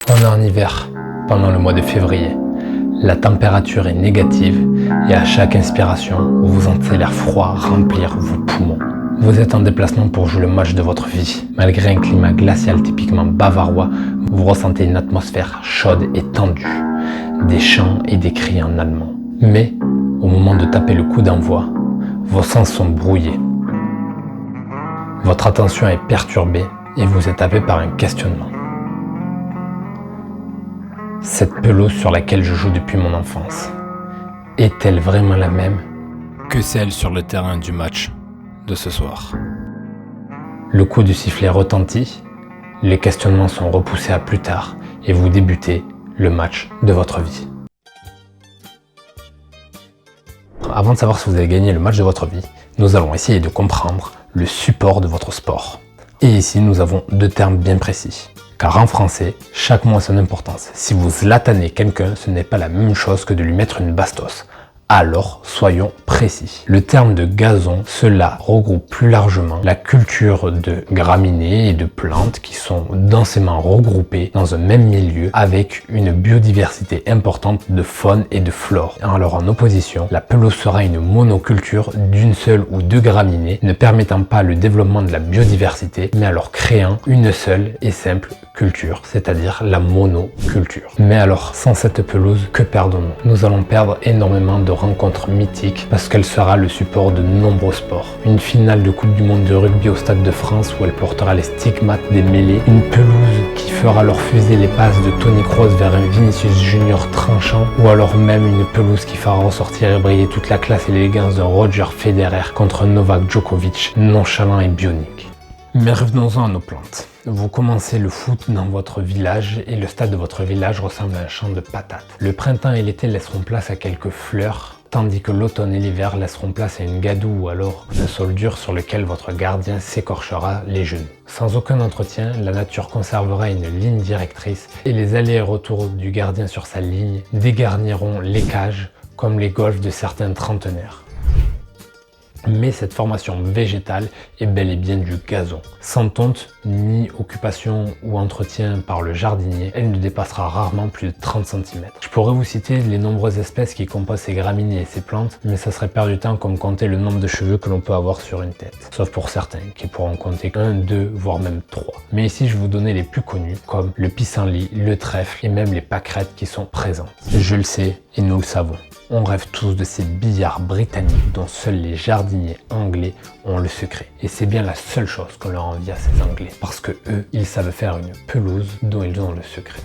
On est en hiver, pendant le mois de février. La température est négative et à chaque inspiration, vous sentez l'air froid remplir vos poumons. Vous êtes en déplacement pour jouer le match de votre vie. Malgré un climat glacial typiquement bavarois, vous ressentez une atmosphère chaude et tendue. Des chants et des cris en allemand. Mais, au moment de taper le coup d'envoi, vos sens sont brouillés. Votre attention est perturbée et vous êtes happé par un questionnement. Cette pelouse sur laquelle je joue depuis mon enfance, est-elle vraiment la même que celle sur le terrain du match de ce soir? Le coup du sifflet retentit, les questionnements sont repoussés à plus tard et vous débutez le match de votre vie. Avant de savoir si vous avez gagné le match de votre vie, nous allons essayer de comprendre le support de votre sport. Et ici, nous avons deux termes bien précis. Car en français, chaque mot a son importance. Si vous zlatanez quelqu'un, ce n'est pas la même chose que de lui mettre une bastos. Alors, soyons précis. Le terme de gazon, cela regroupe plus largement la culture de graminées et de plantes qui sont densément regroupées dans un même milieu avec une biodiversité importante de faune et de flore. Alors en opposition, la pelouse sera une monoculture d'une seule ou deux graminées ne permettant pas le développement de la biodiversité, mais alors créant une seule et simple culture, c'est-à-dire la monoculture. Mais alors, sans cette pelouse, que perdons-nous? Nous allons perdre énormément de rencontre mythique parce qu'elle sera le support de nombreux sports. Une finale de Coupe du Monde de rugby au Stade de France où elle portera les stigmates des mêlées, une pelouse qui fera alors fuser les passes de Toni Kroos vers un Vinicius Junior tranchant, ou alors même une pelouse qui fera ressortir et briller toute la classe et l'élégance de Roger Federer contre Novak Djokovic, nonchalant et bionique. Mais revenons-en à nos plantes. Vous commencez le foot dans votre village et le stade de votre village ressemble à un champ de patates. Le printemps et l'été laisseront place à quelques fleurs, tandis que l'automne et l'hiver laisseront place à une gadoue ou alors un sol dur sur lequel votre gardien s'écorchera les genoux. Sans aucun entretien, la nature conservera une ligne directrice et les allers et retours du gardien sur sa ligne dégarniront les cages comme les golfs de certains trentenaires. Mais cette formation végétale est bel et bien du gazon. Sans tonte, ni occupation ou entretien par le jardinier, elle ne dépassera rarement plus de 30 cm. Je pourrais vous citer les nombreuses espèces qui composent ces graminées et ces plantes, mais ça serait perdre du temps comme compter le nombre de cheveux que l'on peut avoir sur une tête. Sauf pour certains, qui pourront compter 1, 2, voire même 3. Mais ici, je vais vous donner les plus connus, comme le pissenlit, le trèfle et même les pâquerettes qui sont présentes. Je le sais, et nous le savons. On rêve tous de ces billards britanniques dont seuls les jardiniers anglais ont le secret. Et c'est bien la seule chose qu'on leur envie à ces anglais. Parce que eux, ils savent faire une pelouse dont ils ont le secret.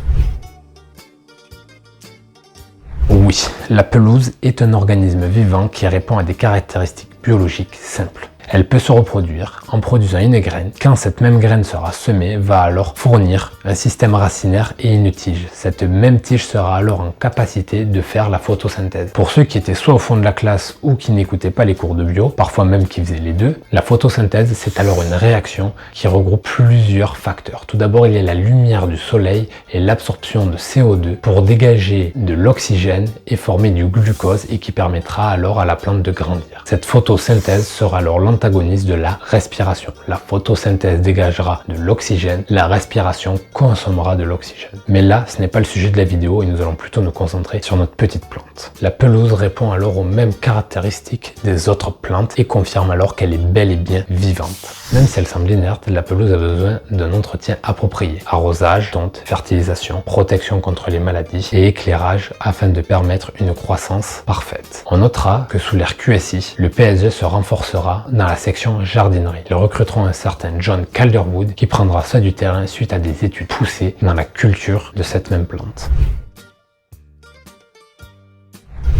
Oui, la pelouse est un organisme vivant qui répond à des caractéristiques biologiques simples. Elle peut se reproduire en produisant une graine. Quand cette même graine sera semée, va alors fournir un système racinaire et une tige. Cette même tige sera alors en capacité de faire la photosynthèse. Pour ceux qui étaient soit au fond de la classe ou qui n'écoutaient pas les cours de bio, parfois même qui faisaient les deux, la photosynthèse c'est alors une réaction qui regroupe plusieurs facteurs. Tout d'abord, il y a la lumière du soleil et l'absorption de CO2 pour dégager de l'oxygène et former du glucose et qui permettra alors à la plante de grandir. Cette photosynthèse sera alors l'antagoniste de la respiration. La photosynthèse dégagera de l'oxygène, la respiration consommera de l'oxygène. Mais là, ce n'est pas le sujet de la vidéo et nous allons plutôt nous concentrer sur notre petite plante. La pelouse répond alors aux mêmes caractéristiques des autres plantes et confirme alors qu'elle est bel et bien vivante. Même si elle semble inerte, la pelouse a besoin d'un entretien approprié. Arrosage, tonte, fertilisation, protection contre les maladies et éclairage afin de permettre une croissance parfaite. On notera que sous l'ère QSI, le PSG se renforcera dans la section jardinerie. Ils recruteront un certain John Calderwood qui prendra ça du terrain suite à des études poussées dans la culture de cette même plante.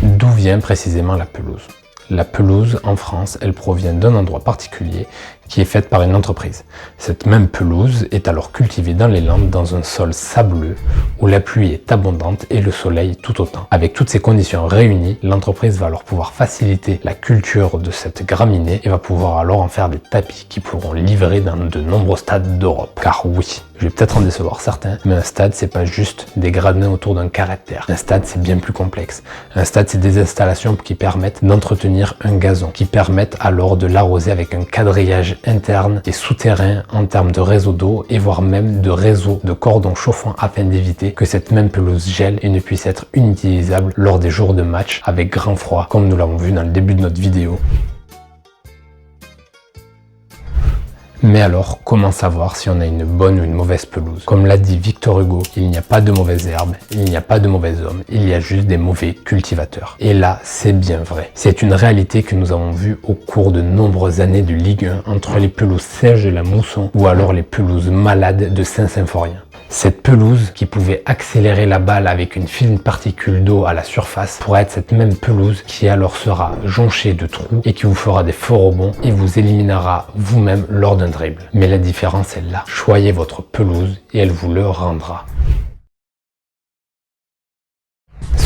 D'où vient précisément la pelouse? La pelouse, en France, elle provient d'un endroit particulier qui est faite par une entreprise. Cette même pelouse est alors cultivée dans les Landes dans un sol sableux où la pluie est abondante et le soleil tout autant. Avec toutes ces conditions réunies, l'entreprise va alors pouvoir faciliter la culture de cette graminée et va pouvoir alors en faire des tapis qui pourront livrer dans de nombreux stades d'Europe. Car oui, je vais peut-être en décevoir certains, mais un stade c'est pas juste des gradins autour d'un carré de terre. Un stade c'est bien plus complexe. Un stade c'est des installations qui permettent d'entretenir un gazon, qui permettent alors de l'arroser avec un quadrillage drainage interne et souterrain en termes de réseau d'eau et voire même de réseau de cordons chauffants afin d'éviter que cette même pelouse gèle et ne puisse être inutilisable lors des jours de match avec grand froid comme nous l'avons vu dans le début de notre vidéo. Mais alors, comment savoir si on a une bonne ou une mauvaise pelouse? Comme l'a dit Victor Hugo, il n'y a pas de mauvaises herbes, il n'y a pas de mauvais hommes, il y a juste des mauvais cultivateurs. Et là, c'est bien vrai. C'est une réalité que nous avons vue au cours de nombreuses années de Ligue 1 entre les pelouses sèches de la Mousson ou alors les pelouses malades de Saint-Symphorien. Cette pelouse qui pouvait accélérer la balle avec une fine particule d'eau à la surface pourrait être cette même pelouse qui alors sera jonchée de trous et qui vous fera des faux rebonds et vous éliminera vous-même lors d'un dribble. Mais la différence est là. Choyez votre pelouse et elle vous le rendra.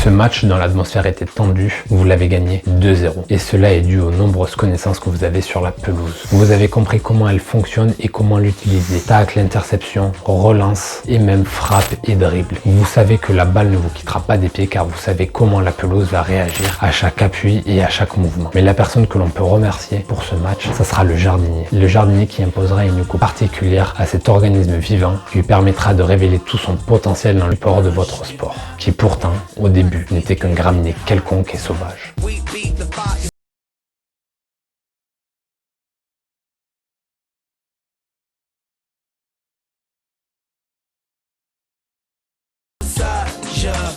Ce match, dont l'atmosphère était tendue, vous l'avez gagné 2-0. Et cela est dû aux nombreuses connaissances que vous avez sur la pelouse. Vous avez compris comment elle fonctionne et comment l'utiliser. Tacle, interception, relance et même frappe et dribble. Vous savez que la balle ne vous quittera pas des pieds car vous savez comment la pelouse va réagir à chaque appui et à chaque mouvement. Mais la personne que l'on peut remercier pour ce match, ça sera le jardinier. Le jardinier qui imposera une coupe particulière à cet organisme vivant qui lui permettra de révéler tout son potentiel dans le sport de votre sport. Qui pourtant, au début, n'était qu'un graminé quelconque et sauvage.